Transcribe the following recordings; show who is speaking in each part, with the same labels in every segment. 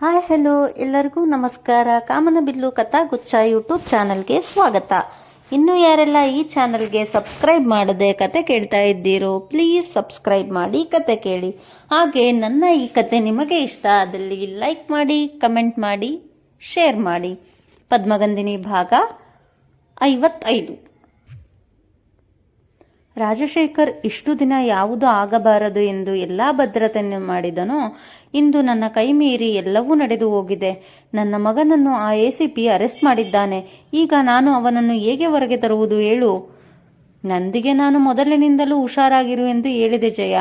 Speaker 1: Hi hello ಎಲ್ಲರಿಗೂ ನಮಸ್ಕಾರ. ಕಾಮನಬಿಲ್ಲು ಕಥಾಗುಚ್ಛ YouTube ಚಾನಲ್ಗೆ ಸ್ವಾಗತ. ಇನ್ನು ಯಾರೆಲ್ಲ ಈ ಚಾನಲ್ಗೆ ಸಬ್ಸ್ಕ್ರೈಬ್ ಮಾಡದೆ ಕತೆ ಕೇಳ್ತಾ ಇದ್ದೀರೋ ಪ್ಲೀಸ್ ಸಬ್ಸ್ಕ್ರೈಬ್ ಮಾಡಿ ಕತೆ ಕೇಳಿ. ಹಾಗೆ ನನ್ನ ಈ ಕತೆ ನಿಮಗೆ ಇಷ್ಟ ಆದಲ್ಲಿ ಲೈಕ್ ಮಾಡಿ, ಕಮೆಂಟ್ ಮಾಡಿ, ಶೇರ್ ಮಾಡಿ. ಪದ್ಮಗಂಧಿನಿ ಭಾಗ 55. ರಾಜಶೇಖರ್ ಇಷ್ಟು ದಿನ ಯಾವುದು ಆಗಬಾರದು ಎಂದು ಎಲ್ಲಾ ಭದ್ರತೆಯನ್ನು ಮಾಡಿದನೋ ಇಂದು ನನ್ನ ಕೈ ಮೀರಿ ಎಲ್ಲವೂ ನಡೆದು ಹೋಗಿದೆ. ನನ್ನ ಮಗನನ್ನು ಆ ACP ಅರೆಸ್ಟ್ ಮಾಡಿದ್ದಾನೆ. ಈಗ ನಾನು ಅವನನ್ನು ಹೇಗೆ ಹೊರಗೆ ತರುವುದು ಹೇಳು? ನಂದಿಗೆ ನಾನು ಮೊದಲಿನಿಂದಲೂ ಹುಷಾರಾಗಿರು ಎಂದು ಹೇಳಿದೆ ಜಯ.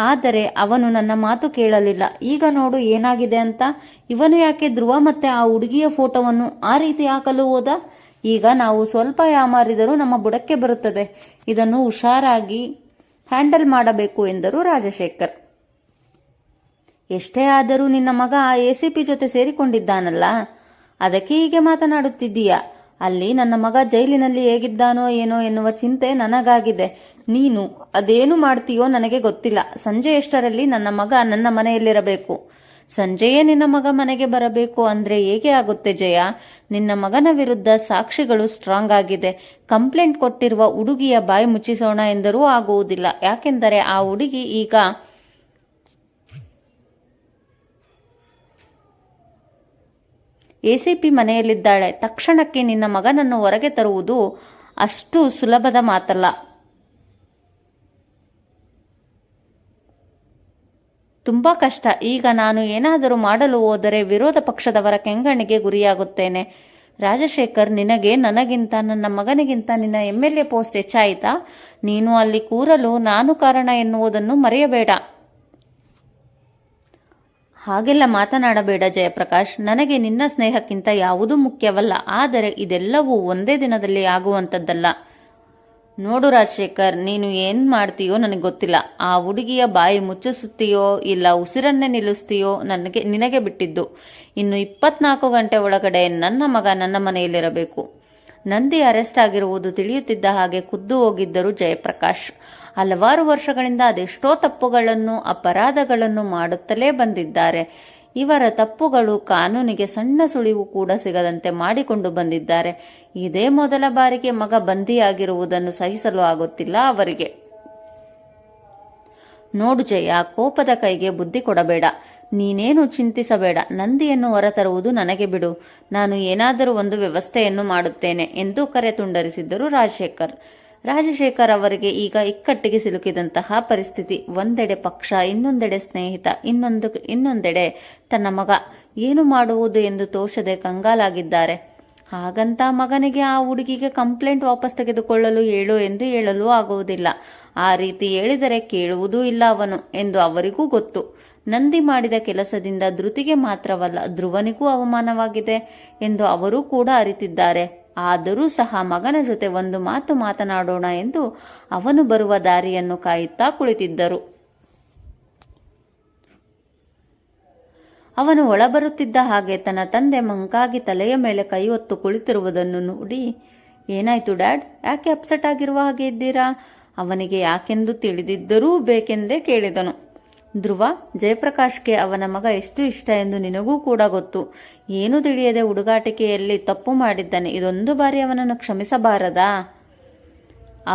Speaker 1: ಆದರೆ ಅವನು ನನ್ನ ಮಾತು ಕೇಳಲಿಲ್ಲ. ಈಗ ನೋಡು ಏನಾಗಿದೆ ಅಂತ. ಇವನು ಯಾಕೆ ಧ್ರುವ ಮತ್ತೆ ಆ ಹುಡುಗಿಯ ಫೋಟೋವನ್ನು ಆ ರೀತಿ ಹಾಕಲು ಹೋದ? ಈಗ ನಾವು ಸ್ವಲ್ಪ ಯಾಮಾರಿದರೂ ನಮ್ಮ ಬುಡಕ್ಕೆ ಬರುತ್ತದೆ. ಇದನ್ನು ಹುಷಾರಾಗಿ ಹ್ಯಾಂಡಲ್ ಮಾಡಬೇಕು ಎಂದರು ರಾಜಶೇಖರ್. ಎಷ್ಟೇ ಆದರೂ ನಿನ್ನ ಮಗ ಆ ACP ಜೊತೆ ಸೇರಿಕೊಂಡಿದ್ದಾನಲ್ಲ, ಅದಕ್ಕೆ ಹೀಗೆ ಮಾತನಾಡುತ್ತಿದ್ದೀಯಾ? ಅಲ್ಲಿ ನನ್ನ ಮಗ ಜೈಲಿನಲ್ಲಿ ಹೇಗಿದ್ದಾನೋ ಏನೋ ಎನ್ನುವ ಚಿಂತೆ ನನಗಾಗಿದೆ. ನೀನು ಅದೇನು ಮಾಡ್ತೀಯೋ ನನಗೆ ಗೊತ್ತಿಲ್ಲ. ಸಂಜೆ ಎಷ್ಟರಲ್ಲಿ ನನ್ನ ಮಗ ನನ್ನ ಮನೆಯಲ್ಲಿರಬೇಕು. ಸಂಜೆಯೇ ನಿನ್ನ ಮಗ ಮನೆಗೆ ಬರಬೇಕು ಅಂದ್ರೆ ಹೇಗೆ ಆಗುತ್ತೆ ಜಯ? ನಿನ್ನ ಮಗನ ವಿರುದ್ಧ ಸಾಕ್ಷಿಗಳು ಸ್ಟ್ರಾಂಗ್ ಆಗಿದೆ. ಕಂಪ್ಲೇಂಟ್ ಕೊಟ್ಟಿರುವ ಹುಡುಗಿಯ ಬಾಯಿ ಮುಚ್ಚಿಸೋಣ ಎಂದರೂ ಆಗುವುದಿಲ್ಲ. ಯಾಕೆಂದರೆ ಆ ಹುಡುಗಿ ಈಗ ACP ಮನೆಯಲ್ಲಿದ್ದಾಳೆ. ತಕ್ಷಣಕ್ಕೆ ನಿನ್ನ ಮಗನನ್ನು ಹೊರಗೆ ತರುವುದು ಅಷ್ಟು ಸುಲಭದ ಮಾತಲ್ಲ. ತುಂಬಾ ಕಷ್ಟ. ಈಗ ನಾನು ಏನಾದರೂ ಮಾಡಲು ಹೋದರೆ ವಿರೋಧ ಪಕ್ಷದವರ ಕೆಂಗಣ್ಣಿಗೆ ಗುರಿಯಾಗುತ್ತೇನೆ. ರಾಜಶೇಖರ್, ನಿನಗೆ ನನಗಿಂತ ನನ್ನ ಮಗನಿಗಿಂತ ನಿನ್ನ MLA ಪೋಸ್ಟ್ ಹೆಚ್ಚಾಯಿತಾ? ನೀನು ಅಲ್ಲಿ ಕೂರಲು ನಾನು ಕಾರಣ ಎನ್ನುವುದನ್ನು ಮರೆಯಬೇಡ. ಹಾಗೆಲ್ಲ ಮಾತನಾಡಬೇಡ ಜಯಪ್ರಕಾಶ್. ನನಗೆ ನಿನ್ನ ಸ್ನೇಹಕ್ಕಿಂತ ಯಾವುದೂ ಮುಖ್ಯವಲ್ಲ. ಆದರೆ ಇದೆಲ್ಲವೂ ಒಂದೇ ದಿನದಲ್ಲಿ ಆಗುವಂಥದ್ದಲ್ಲ. ನೋಡು ರಾಜಶೇಖರ್, ನೀನು ಏನ್ ಮಾಡ್ತೀಯೋ ನನಗೆ ಗೊತ್ತಿಲ್ಲ. ಆ ಹುಡುಗಿಯ ಬಾಯಿ ಮುಚ್ಚಿಸುತ್ತೀಯೋ ಇಲ್ಲ ಉಸಿರನ್ನೇ ನಿಲ್ಲಿಸ್ತೀಯೋ ನಿನಗೆ ಬಿಟ್ಟಿದ್ದು. ಇನ್ನು 24 ಗಂಟೆ ಒಳಗಡೆ ನನ್ನ ಮಗ ನನ್ನ ಮನೆಯಲ್ಲಿರಬೇಕು. ನಂದಿ ಅರೆಸ್ಟ್ ಆಗಿರುವುದು ತಿಳಿಯುತ್ತಿದ್ದ ಹಾಗೆ ಖುದ್ದು ಹೋಗಿದ್ದರು ಜಯಪ್ರಕಾಶ್. ಹಲವಾರು ವರ್ಷಗಳಿಂದ ಅದೆಷ್ಟೋ ತಪ್ಪುಗಳನ್ನು ಅಪರಾಧಗಳನ್ನು ಮಾಡುತ್ತಲೇ ಬಂದಿದ್ದಾರೆ. ಇವರ ತಪ್ಪುಗಳು ಕಾನೂನಿಗೆ ಸಣ್ಣ ಸುಳಿವು ಕೂಡ ಸಿಗದಂತೆ ಮಾಡಿಕೊಂಡು ಬಂದಿದ್ದಾರೆ. ಇದೇ ಮೊದಲ ಬಾರಿಗೆ ಮಗ ಬಂದಿಯಾಗಿರುವುದನ್ನು ಸಹಿಸಲು ಆಗುತ್ತಿಲ್ಲ ಅವರಿಗೆ. ನೋಡು ಜಯ, ಕೋಪದ ಕೈಗೆ ಬುದ್ಧಿ ಕೊಡಬೇಡ. ನೀನೇನು ಚಿಂತಿಸಬೇಡ. ನಂದಿಯನ್ನು ಹೊರತರುವುದು ನನಗೆ ಬಿಡು. ನಾನು ಏನಾದರೂ ಒಂದು ವ್ಯವಸ್ಥೆಯನ್ನು ಮಾಡುತ್ತೇನೆ ಎಂದು ಕರೆ ತುಂಡರಿಸಿದ್ದರು ರಾಜಶೇಖರ್ ಅವರಿಗೆ ಈಗ ಇಕ್ಕಟ್ಟಿಗೆ ಸಿಲುಕಿದಂತಹ ಪರಿಸ್ಥಿತಿ. ಒಂದೆಡೆ ಪಕ್ಷ, ಇನ್ನೊಂದೆಡೆ ಸ್ನೇಹಿತ, ಇನ್ನೊಂದೆಡೆ ತನ್ನ ಮಗ. ಏನು ಮಾಡುವುದು ಎಂದು ತೋಚದೆ ಕಂಗಾಲಾಗಿದ್ದಾರೆ. ಹಾಗಂತ ಮಗನಿಗೆ ಆ ಹುಡುಗಿಗೆ ಕಂಪ್ಲೇಂಟ್ ವಾಪಸ್ ತೆಗೆದುಕೊಳ್ಳಲು ಹೇಳು ಎಂದು ಹೇಳಲು ಆಗುವುದಿಲ್ಲ. ಆ ರೀತಿ ಹೇಳಿದರೆ ಕೇಳುವುದೂ ಇಲ್ಲ ಅವನು ಎಂದು ಅವರಿಗೂ ಗೊತ್ತು. ನಂದಿ ಮಾಡಿದ ಕೆಲಸದಿಂದ ಧೃತಿಗೆ ಮಾತ್ರವಲ್ಲ ಧ್ರುವನಿಗೂ ಅವಮಾನವಾಗಿದೆ ಎಂದು ಅವರೂ ಕೂಡ ಅರಿತಿದ್ದಾರೆ. ಆದರೂ ಸಹ ಮಗನ ಜೊತೆ ಒಂದು ಮಾತು ಮಾತನಾಡೋಣ ಎಂದು ಅವನು ಬರುವ ದಾರಿಯನ್ನು ಕಾಯುತ್ತಾ ಕುಳಿತಿದ್ದರು. ಅವನು ಒಳಬರುತ್ತಿದ್ದ ಹಾಗೆ ತನ್ನ ತಂದೆ ಮಂಕಾಗಿ ತಲೆಯ ಮೇಲೆ ಕೈ ಹೊತ್ತು ಕುಳಿತಿರುವುದನ್ನು ನೋಡಿ, ಏನಾಯ್ತು ಡ್ಯಾಡ್, ಯಾಕೆ ಅಪ್ಸೆಟ್ ಆಗಿರುವ ಹಾಗೆ ಇದ್ದೀರಾ? ಅವನಿಗೆ ಯಾಕೆಂದು ತಿಳಿದಿದ್ದರೂ ಬೇಕೆಂದೇ ಕೇಳಿದನು. ಧ್ರುವ, ಜಯಪ್ರಕಾಶ್ಗೆ ಅವನ ಮಗ ಎಷ್ಟು ಇಷ್ಟ ಎಂದು ನಿನಗೂ ಕೂಡ ಗೊತ್ತು. ಏನು ತಿಳಿಯದೆ ಹುಡುಗಾಟಿಕೆಯಲ್ಲಿ ತಪ್ಪು ಮಾಡಿದ್ದಾನೆ. ಇದೊಂದು ಬಾರಿ ಅವನನ್ನು ಕ್ಷಮಿಸಬಾರದಾ?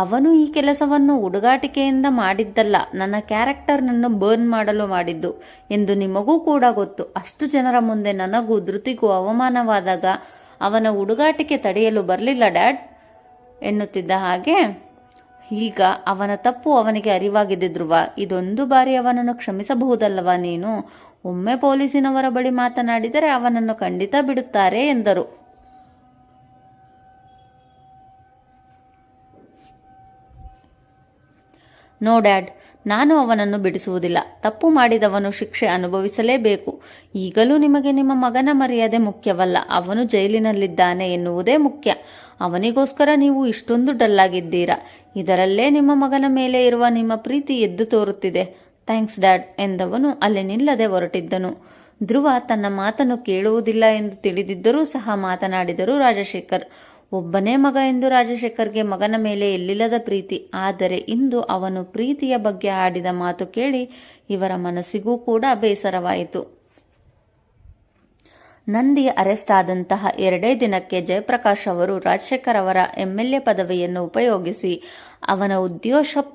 Speaker 1: ಅವನು ಈ ಕೆಲಸವನ್ನು ಹುಡುಗಾಟಿಕೆಯಿಂದ ಮಾಡಿದ್ದಲ್ಲ, ನನ್ನ ಕ್ಯಾರೆಕ್ಟರ್ನನ್ನು ಬರ್ನ್ ಮಾಡಲು ಮಾಡಿದ್ದು ಎಂದು ನಿಮಗೂ ಕೂಡ ಗೊತ್ತು. ಅಷ್ಟು ಜನರ ಮುಂದೆ ನನಗೂ ಧೃತಿಗೂ ಅವಮಾನವಾದಾಗ ಅವನ ಹುಡುಗಾಟಿಕೆ ತಡೆಯಲು ಬರಲಿಲ್ಲ ಡ್ಯಾಡ್ ಎನ್ನುತ್ತಿದ್ದ ಹಾಗೆ ಈಗ ಅವನ ತಪ್ಪು ಅವನಿಗೆ ಅರಿವಾಗಿದೆ ಧ್ರುವ. ಇದೊಂದು ಬಾರಿ ಅವನನ್ನು ಕ್ಷಮಿಸಬಹುದಲ್ಲವಾ ನೀನು? ಒಮ್ಮೆ ಪೊಲೀಸಿನವರ ಬಳಿ ಮಾತನಾಡಿದರೆ ಅವನನ್ನು ಖಂಡಿತ ಬಿಡುತ್ತಾರೆ ಎಂದರು. ನೋ ಡ್ಯಾಡ್, ನಾನು ಅವನನ್ನು ಬಿಡಿಸುವುದಿಲ್ಲ. ತಪ್ಪು ಮಾಡಿದವನು ಶಿಕ್ಷೆ ಅನುಭವಿಸಲೇಬೇಕು. ಈಗಲೂ ನಿಮಗೆ ನಿಮ್ಮ ಮಗನ ಮರ್ಯಾದೆ ಮುಖ್ಯವಲ್ಲ, ಅವನು ಜೈಲಿನಲ್ಲಿದ್ದಾನೆ ಎನ್ನುವುದೇ ಮುಖ್ಯ. ಅವನಿಗೋಸ್ಕರ ನೀವು ಇಷ್ಟೊಂದು ಡಲ್ಲಾಗಿದ್ದೀರಾ. ಇದರಲ್ಲೇ ನಿಮ್ಮ ಮಗನ ಮೇಲೆ ಇರುವ ನಿಮ್ಮ ಪ್ರೀತಿ ಎದ್ದು ತೋರುತ್ತಿದೆ. ಥ್ಯಾಂಕ್ಸ್ ಡ್ಯಾಡ್ ಎಂದವನು ಅಲ್ಲಿ ನಿಲ್ಲದೆ ಹೊರಟಿದ್ದನು. ಧ್ರುವ ತನ್ನ ಮಾತನ್ನು ಕೇಳುವುದಿಲ್ಲ ಎಂದು ತಿಳಿದಿದ್ದರೂ ಸಹ ಮಾತನಾಡಿದರು ರಾಜಶೇಖರ್. ಒಬ್ಬನೇ ಮಗ ಎಂದು ರಾಜಶೇಖರ್ಗೆ ಮಗನ ಮೇಲೆ ಎಲ್ಲಿಲ್ಲದ ಪ್ರೀತಿ. ಆದರೆ ಇಂದು ಅವನು ಪ್ರೀತಿಯ ಬಗ್ಗೆ ಆಡಿದ ಮಾತು ಕೇಳಿ ಇವರ ಮನಸ್ಸಿಗೂ ಕೂಡ ಬೇಸರವಾಯಿತು. ನಂದಿ ಅರೆಸ್ಟ್ ಆದಂತಹ 2 ದಿನಕ್ಕೆ ಜಯಪ್ರಕಾಶ್ ಅವರು ರಾಜಶೇಖರ್ ಅವರ MLA ಪದವಿಯನ್ನು ಉಪಯೋಗಿಸಿ ಅವನ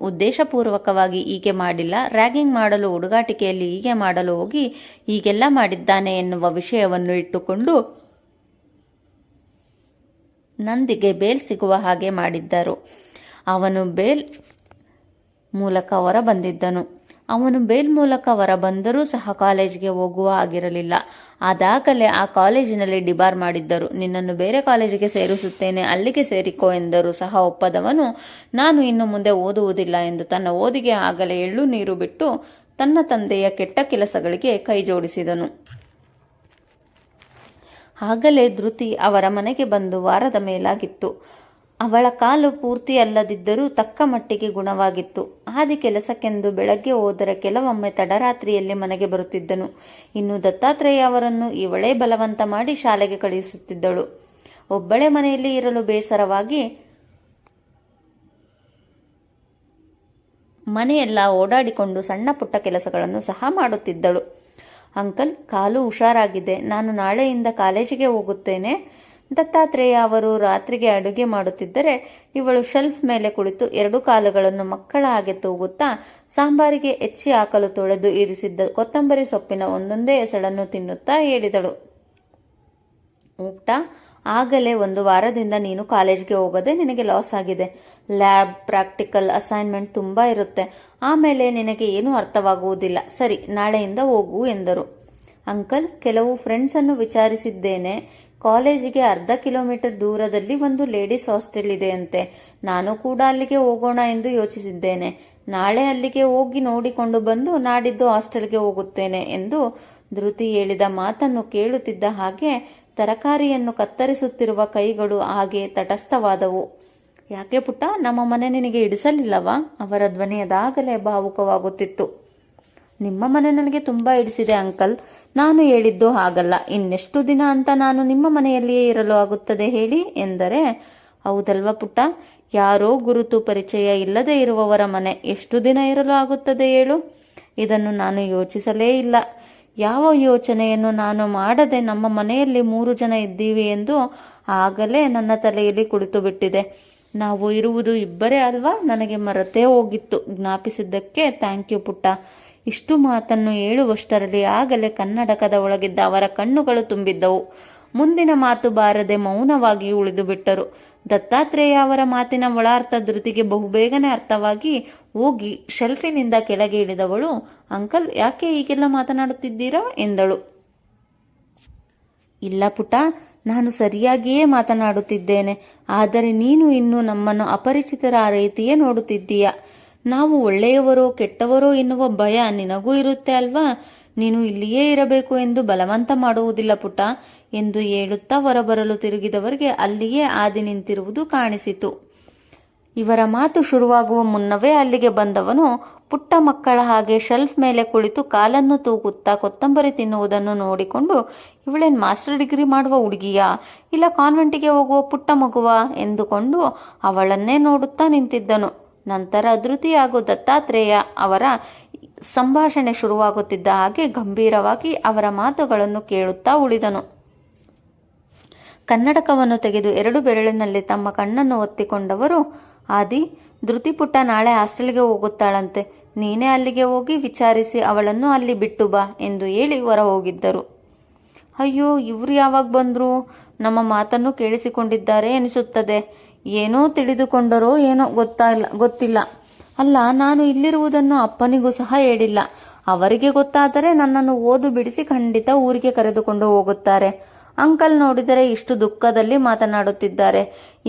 Speaker 1: ಉದ್ದೇಶಪೂರ್ವಕವಾಗಿ ಹೀಗೆ ಮಾಡಿಲ್ಲ, ರ್ಯಾಗಿಂಗ್ ಮಾಡಲು ಹುಡುಗಾಟಿಕೆಯಲ್ಲಿ ಹೀಗೆ ಮಾಡಲು ಹೋಗಿ ಹೀಗೆಲ್ಲ ಮಾಡಿದ್ದಾನೆ ಎನ್ನುವ ವಿಷಯವನ್ನು ಇಟ್ಟುಕೊಂಡು ನಂದಿಗೆ ಬೇಲ್ ಸಿಗುವ ಹಾಗೆ ಮಾಡಿದ್ದರು. ಅವನು ಬೇಲ್ ಮೂಲಕ ಹೊರ ಬಂದಿದ್ದನು. ಅವನು ಬೇಲ್ ಮೂಲಕ ಹೊರ ಬಂದರೂ ಸಹ ಕಾಲೇಜಿಗೆ ಹೋಗುವ ಆಗಿರಲಿಲ್ಲ. ಅದಾಗಲೇ ಆ ಕಾಲೇಜಿನಲ್ಲಿ ಡಿಬಾರ್ ಮಾಡಿದ್ದರು. ನಿನ್ನನ್ನು ಬೇರೆ ಕಾಲೇಜಿಗೆ ಸೇರಿಸುತ್ತೇನೆ, ಅಲ್ಲಿಗೆ ಸೇರಿಕೋ ಎಂದರೂ ಸಹ ಒಪ್ಪದವನು ನಾನು ಇನ್ನು ಮುಂದೆ ಓದುವುದಿಲ್ಲ ಎಂದು ತನ್ನ ಓದಿಗೆ ಆಗಲೇ ಎಳ್ಳು ನೀರು ಬಿಟ್ಟು ತನ್ನ ತಂದೆಯ ಕೆಟ್ಟ ಕೆಲಸಗಳಿಗೆ ಕೈ ಜೋಡಿಸಿದನು. ಆಗಲೇ ಧೃತಿ ಅವರ ಮನೆಗೆ ಬಂದು ವಾರದ ಮೇಲಾಗಿತ್ತು. ಅವಳ ಕಾಲು ಪೂರ್ತಿ ಅಲ್ಲದಿದ್ದರೂ ತಕ್ಕ ಮಟ್ಟಿಗೆ ಗುಣವಾಗಿತ್ತು. ಆದಿ ಕೆಲಸಕ್ಕೆಂದು ಬೆಳಗ್ಗೆ ಹೋದರೆ ಕೆಲವೊಮ್ಮೆ ತಡರಾತ್ರಿಯಲ್ಲಿ ಮನೆಗೆ ಬರುತ್ತಿದ್ದನು. ಇನ್ನು ದತ್ತಾತ್ರೇಯ ಅವರನ್ನು ಇವಳೇ ಬಲವಂತ ಮಾಡಿ ಶಾಲೆಗೆ ಕಳುಹಿಸುತ್ತಿದ್ದಳು. ಒಬ್ಬಳೇ ಮನೆಯಲ್ಲಿ ಇರಲು ಬೇಸರವಾಗಿ ಮನೆಯೆಲ್ಲ ಓಡಾಡಿಕೊಂಡು ಸಣ್ಣ ಪುಟ್ಟ ಕೆಲಸಗಳನ್ನು ಸಹ ಮಾಡುತ್ತಿದ್ದಳು. ಅಂಕಲ್, ಕಾಲು ಹುಷಾರಾಗಿದೆ, ನಾನು ನಾಳೆಯಿಂದ ಕಾಲೇಜಿಗೆ ಹೋಗುತ್ತೇನೆ. ದತ್ತಾತ್ರೇಯ ಅವರು ರಾತ್ರಿಗೆ ಅಡುಗೆ ಮಾಡುತ್ತಿದ್ದರೆ ಇವಳು ಶೆಲ್ಫ್ ಮೇಲೆ ಕುಳಿತು 2 ಕಾಲುಗಳನ್ನು ಮಕ್ಕಳ ಹಾಗೆ ತೂಗುತ್ತಾ ಸಾಂಬಾರಿಗೆ ಹೆಚ್ಚಿ ಹಾಕಲು ತೊಳೆದು ಇರಿಸಿದ್ದ ಕೊತ್ತಂಬರಿ ಸೊಪ್ಪಿನ ಒಂದೊಂದೇ ಎಸಳನ್ನು ತಿನ್ನುತ್ತಾ ಹೇಳಿದಳು. ಊಟ ಆಗಲೇ 1 ವಾರದಿಂದ ನೀನು ಕಾಲೇಜ್ಗೆ ಹೋಗದೆ ನಿನಗೆ ಲಾಸ್ ಆಗಿದೆ. ಲ್ಯಾಬ್, ಪ್ರಾಕ್ಟಿಕಲ್, ಅಸೈನ್ಮೆಂಟ್ ತುಂಬ ಇರುತ್ತೆ. ಆಮೇಲೆ ನಿನಗೆ ಏನೂ ಅರ್ಥವಾಗುವುದಿಲ್ಲ. ಸರಿ, ನಾಳೆಯಿಂದ ಹೋಗು ಎಂದರು. ಅಂಕಲ್, ಕೆಲವು ಫ್ರೆಂಡ್ಸನ್ನು ವಿಚಾರಿಸಿದ್ದೇನೆ. ಕಾಲೇಜಿಗೆ ಅರ್ಧ ಕಿಲೋಮೀಟರ್ ದೂರದಲ್ಲಿ ಒಂದು ಲೇಡೀಸ್ ಹಾಸ್ಟೆಲ್ ಇದೆಯಂತೆ. ನಾನು ಕೂಡ ಅಲ್ಲಿಗೆ ಹೋಗೋಣ ಎಂದು ಯೋಚಿಸಿದ್ದೇನೆ. ನಾಳೆ ಅಲ್ಲಿಗೆ ಹೋಗಿ ನೋಡಿಕೊಂಡು ಬಂದು ನಾಡಿದ್ದು ಹಾಸ್ಟೆಲ್ಗೆ ಹೋಗುತ್ತೇನೆ ಎಂದು ಧೃತಿ ಹೇಳಿದ ಮಾತನ್ನು ಕೇಳುತ್ತಿದ್ದ ಹಾಗೆ ತರಕಾರಿಯನ್ನು ಕತ್ತರಿಸುತ್ತಿರುವ ಕೈಗಳು ಹಾಗೆ ತಟಸ್ಥವಾದವು. ಯಾಕೆ ಪುಟ್ಟ, ನಮ್ಮ ಮನೆ ನಿನಗೆ ಇಡಿಸಲಿಲ್ಲವಾ? ಅವರ ಧ್ವನಿ ಅದಾಗಲೇ ಭಾವುಕವಾಗುತ್ತಿತ್ತು. ನಿಮ್ಮ ಮನೆ ನನಗೆ ತುಂಬ ಇಡಿಸಿದೆ ಅಂಕಲ್. ನಾನು ಹೇಳಿದ್ದು ಹಾಗಲ್ಲ. ಇನ್ನೆಷ್ಟು ದಿನ ಅಂತ ನಾನು ನಿಮ್ಮ ಮನೆಯಲ್ಲಿಯೇ ಇರಲು ಆಗುತ್ತದೆ ಹೇಳಿ ಎಂದರೆ, ಹೌದಲ್ವ ಪುಟ್ಟ, ಯಾರೋ ಗುರುತು ಪರಿಚಯ ಇಲ್ಲದೆ ಇರುವವರ ಮನೆ ಎಷ್ಟು ದಿನ ಇರಲು ಆಗುತ್ತದೆ ಹೇಳು? ಇದನ್ನು ನಾನು ಯೋಚಿಸಲೇ ಇಲ್ಲ. ಯಾವ ಯೋಚನೆಯನ್ನು ನಾನು ಮಾಡದೆ ನಮ್ಮ ಮನೆಯಲ್ಲಿ 3 ಜನ ಇದ್ದೀವಿ ಎಂದು ಆಗಲೇ ನನ್ನ ತಲೆಯಲ್ಲಿ ಕುಳಿತು ಬಿಟ್ಟಿದೆ. ನಾವು ಇರುವುದು ಇಬ್ಬರೇ ಅಲ್ವಾ? ನನಗೆ ಮರೆತೇ ಹೋಗಿತ್ತು. ಜ್ಞಾಪಿಸಿದ್ದಕ್ಕೆ ಥ್ಯಾಂಕ್ ಯು ಪುಟ್ಟ. ಇಷ್ಟು ಮಾತನ್ನು ಹೇಳುವಷ್ಟರಲ್ಲಿ ಆಗಲೇ ಕನ್ನಡಕದ ಒಳಗಿದ್ದ ಅವರ ಕಣ್ಣುಗಳು ತುಂಬಿದ್ದವು. ಮುಂದಿನ ಮಾತು ಬಾರದೆ ಮೌನವಾಗಿ ಉಳಿದು ಬಿಟ್ಟರು. ದತ್ತಾತ್ರೇಯ ಅವರ ಮಾತಿನ ಒಳಾರ್ಥ ಧೃತಿಗೆ ಬಹುಬೇಗನೆ ಅರ್ಥವಾಗಿ ಹೋಗಿ ಶೆಲ್ಫಿನಿಂದ ಕೆಳಗೆ ಇಳಿದವಳು, ಅಂಕಲ್, ಯಾಕೆ ಹೀಗೆಲ್ಲ ಮಾತನಾಡುತ್ತಿದ್ದೀರಾ ಎಂದಳು. ಇಲ್ಲ ಪುಟ್ಟ, ನಾನು ಸರಿಯಾಗಿಯೇ ಮಾತನಾಡುತ್ತಿದ್ದೇನೆ. ಆದರೆ ನೀನು ಇನ್ನೂ ನಮ್ಮನ್ನು ಅಪರಿಚಿತರ ರೀತಿಯೇ ನೋಡುತ್ತಿದ್ದೀಯ. ನಾವು ಒಳ್ಳೆಯವರೋ ಕೆಟ್ಟವರೋ ಎನ್ನುವ ಭಯ ನಿನಗೂ ಇರುತ್ತೆ ಅಲ್ವಾ? ನೀನು ಇಲ್ಲಿಯೇ ಇರಬೇಕು ಎಂದು ಬಲವಂತ ಮಾಡುವುದಿಲ್ಲ ಪುಟ್ಟ ಎಂದು ಹೇಳುತ್ತಾ ಹೊರಬರಲು ತಿರುಗಿದವರಿಗೆ ಅಲ್ಲಿಯೇ ಆದಿ ನಿಂತಿರುವುದು ಕಾಣಿಸಿತು. ಇವರ ಮಾತು ಶುರುವಾಗುವ ಮುನ್ನವೇ ಅಲ್ಲಿಗೆ ಬಂದವನು ಪುಟ್ಟ ಮಕ್ಕಳ ಹಾಗೆ ಶೆಲ್ಫ್ ಮೇಲೆ ಕುಳಿತು ಕಾಲನ್ನು ತೂಗುತ್ತಾ ಕೊತ್ತಂಬರಿ ತಿನ್ನುವುದನ್ನು ನೋಡಿಕೊಂಡು, ಇವಳೇನು ಮಾಸ್ಟರ್ ಡಿಗ್ರಿ ಮಾಡುವ ಹುಡುಗಿಯಾ, ಇಲ್ಲ ಕಾನ್ವೆಂಟಿಗೆ ಹೋಗುವ ಪುಟ್ಟ ಮಗುವ ಎಂದುಕೊಂಡು ಅವಳನ್ನೇ ನೋಡುತ್ತಾ ನಿಂತಿದ್ದನು. ನಂತರ ಧೃತಿ ಹಾಗೂ ದತ್ತಾತ್ರೇಯ ಅವರ ಸಂಭಾಷಣೆ ಶುರುವಾಗುತ್ತಿದ್ದ ಹಾಗೆ ಗಂಭೀರವಾಗಿ ಅವರ ಮಾತುಗಳನ್ನು ಕೇಳುತ್ತಾ ಉಳಿದನು. ಕನ್ನಡಕವನ್ನು ತೆಗೆದು 2 ಬೆರಳಿನಲ್ಲಿ ತಮ್ಮ ಕಣ್ಣನ್ನು ಒತ್ತಿಕೊಂಡವರು, ಆದಿ, ಧೃತಿ ಪುಟ್ಟ ನಾಳೆ ಹಾಸ್ಟೆಲ್ಗೆ ಹೋಗುತ್ತಾಳಂತೆ. ನೀನೇ ಅಲ್ಲಿಗೆ ಹೋಗಿ ವಿಚಾರಿಸಿ ಅವಳನ್ನು ಅಲ್ಲಿ ಬಿಟ್ಟು ಬಾ ಎಂದು ಹೇಳಿ ಹೊರ ಹೋಗಿದ್ದರು. ಅಯ್ಯೋ, ಇವರು ಯಾವಾಗ ಬಂದ್ರು? ನಮ್ಮ ಮಾತನ್ನು ಕೇಳಿಸಿಕೊಂಡಿದ್ದಾರೆ ಎನಿಸುತ್ತದೆ. ಏನೋ ತಿಳಿದುಕೊಂಡರೋ ಏನೋ ಗೊತ್ತಿಲ್ಲ. ಅಲ್ಲ, ನಾನು ಇಲ್ಲಿರುವುದನ್ನು ಅಪ್ಪನಿಗೂ ಸಹ ಹೇಳಿಲ್ಲ. ಅವರಿಗೆ ಗೊತ್ತಾದರೆ ನನ್ನನ್ನು ಓದು ಬಿಡಿಸಿ ಖಂಡಿತ ಊರಿಗೆ ಕರೆದುಕೊಂಡು ಹೋಗುತ್ತಾರೆ. ಅಂಕಲ್ ನೋಡಿದರೆ ಇಷ್ಟು ದುಃಖದಲ್ಲಿ ಮಾತನಾಡುತ್ತಿದ್ದಾರೆ.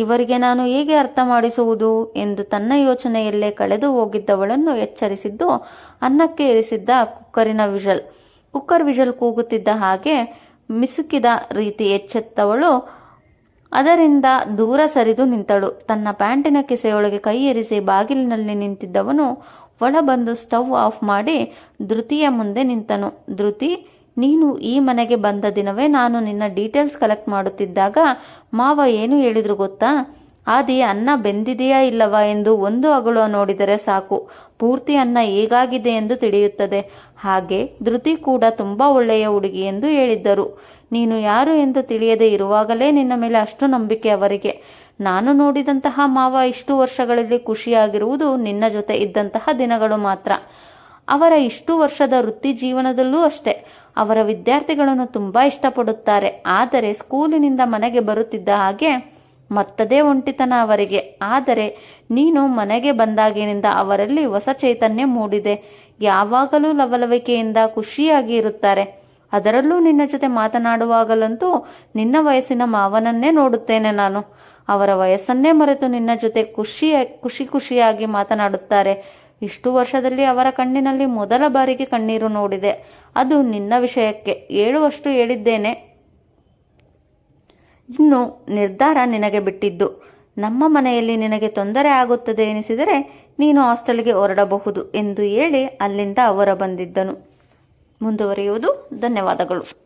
Speaker 1: ಇವರಿಗೆ ನಾನು ಹೇಗೆ ಅರ್ಥ ಮಾಡಿಸುವುದು ಎಂದು ತನ್ನ ಯೋಚನೆಯಲ್ಲೇ ಕಳೆದು ಹೋಗಿದ್ದವಳನ್ನು ಎಚ್ಚರಿಸಿದ್ದು ಅನ್ನಕ್ಕೆ ಇರಿಸಿದ್ದ ಕುಕ್ಕರ್ ವಿಷಲ್ ಕೂಗುತ್ತಿದ್ದ ಹಾಗೆ ಮಿಸುಕಿದ ರೀತಿ ಎಚ್ಚೆತ್ತವಳು ಅದರಿಂದ ದೂರ ಸರಿದು ನಿಂತಳು. ತನ್ನ ಪ್ಯಾಂಟಿನ ಕಿಸೆಯೊಳಗೆ ಕೈ ಇರಿಸಿ ಬಾಗಿಲಿನಲ್ಲಿ ನಿಂತಿದ್ದವನು ಒಳ ಬಂದು ಸ್ಟವ್ ಆಫ್ ಮಾಡಿ ಧೃತಿಯ ಮುಂದೆ ನಿಂತನು. ಧೃತಿ, ನೀನು ಈ ಮನೆಗೆ ಬಂದ ದಿನವೇ ನಾನು ನಿನ್ನ ಡೀಟೇಲ್ಸ್ ಕಲೆಕ್ಟ್ ಮಾಡುತ್ತಿದ್ದಾಗ ಮಾವ ಏನು ಹೇಳಿದ್ರು ಗೊತ್ತಾ? ಆದಿ ಅನ್ನ ಬೆಂದಿದೆಯಾ ಇಲ್ಲವಾ ಎಂದು ಒಂದು ಅಗುಳು ನೋಡಿದರೆ ಸಾಕು, ಪೂರ್ತಿ ಅನ್ನ ಹೇಗಾಗಿದೆ ಎಂದು ತಿಳಿಯುತ್ತದೆ. ಹಾಗೆ ಧೃತಿ ಕೂಡ ತುಂಬಾ ಒಳ್ಳೆಯ ಹುಡುಗಿ ಎಂದು ಹೇಳಿದ್ದರು. ನೀನು ಯಾರು ಎಂದು ತಿಳಿಯದೆ ಇರುವಾಗಲೇ ನಿನ್ನ ಮೇಲೆ ಅಷ್ಟು ನಂಬಿಕೆ ಅವರಿಗೆ. ನಾನು ನೋಡಿದಂತಹ ಮಾವ ಇಷ್ಟು ವರ್ಷಗಳಲ್ಲಿ ಖುಷಿಯಾಗಿರುವುದು ನಿನ್ನ ಜೊತೆ ಇದ್ದಂತಹ ದಿನಗಳು ಮಾತ್ರ. ಅವರ ಇಷ್ಟು ವರ್ಷದ ವೃತ್ತಿ ಜೀವನದಲ್ಲೂ ಅಷ್ಟೇ. ಅವರ ವಿದ್ಯಾರ್ಥಿಗಳನ್ನು ತುಂಬಾ ಇಷ್ಟಪಡುತ್ತಾರೆ. ಆದರೆ ಸ್ಕೂಲಿನಿಂದ ಮನೆಗೆ ಬರುತ್ತಿದ್ದ ಹಾಗೆ ಮತ್ತದೇ ಒಂಟಿತನ ಅವರಿಗೆ. ಆದರೆ ನೀನು ಮನೆಗೆ ಬಂದಾಗಿನಿಂದ ಅವರಲ್ಲಿ ಹೊಸ ಚೈತನ್ಯ ಮೂಡಿದೆ. ಯಾವಾಗಲೂ ಲವಲವಿಕೆಯಿಂದ ಖುಷಿಯಾಗಿ ಇರುತ್ತಾರೆ. ಅದರಲ್ಲೂ ನಿನ್ನ ಜೊತೆ ಮಾತನಾಡುವಾಗಲಂತೂ ನಿನ್ನ ವಯಸ್ಸಿನ ಮಾವನನ್ನೇ ನೋಡುತ್ತೇನೆ ನಾನು. ಅವರ ವಯಸ್ಸನ್ನೇ ಮರೆತು ನಿನ್ನ ಜೊತೆ ಖುಷಿಯಾಗಿ ಮಾತನಾಡುತ್ತಾರೆ. ಇಷ್ಟು ವರ್ಷದಲ್ಲಿ ಅವರ ಕಣ್ಣಿನಲ್ಲಿ ಮೊದಲ ಬಾರಿಗೆ ಕಣ್ಣೀರು ನೋಡಿದೆ. ಅದು ನಿನ್ನ ವಿಷಯಕ್ಕೆ. ಹೇಳುವಷ್ಟು ಹೇಳಿದ್ದೇನೆ. ಇನ್ನು ನಿರ್ಧಾರ ನಿನಗೆ ಬಿಟ್ಟಿದ್ದು. ನಮ್ಮ ಮನೆಯಲ್ಲಿ ನಿನಗೆ ತೊಂದರೆ ಆಗುತ್ತದೆ ಎನಿಸಿದರೆ ನೀನು ಹಾಸ್ಟೆಲ್ಗೆ ಹೊರಡಬಹುದು ಎಂದು ಹೇಳಿ ಅಲ್ಲಿಂದ ಹೊರ ಬಂದಿದ್ದನು. ಮುಂದುವರಿಯುವುದು. ಧನ್ಯವಾದಗಳು.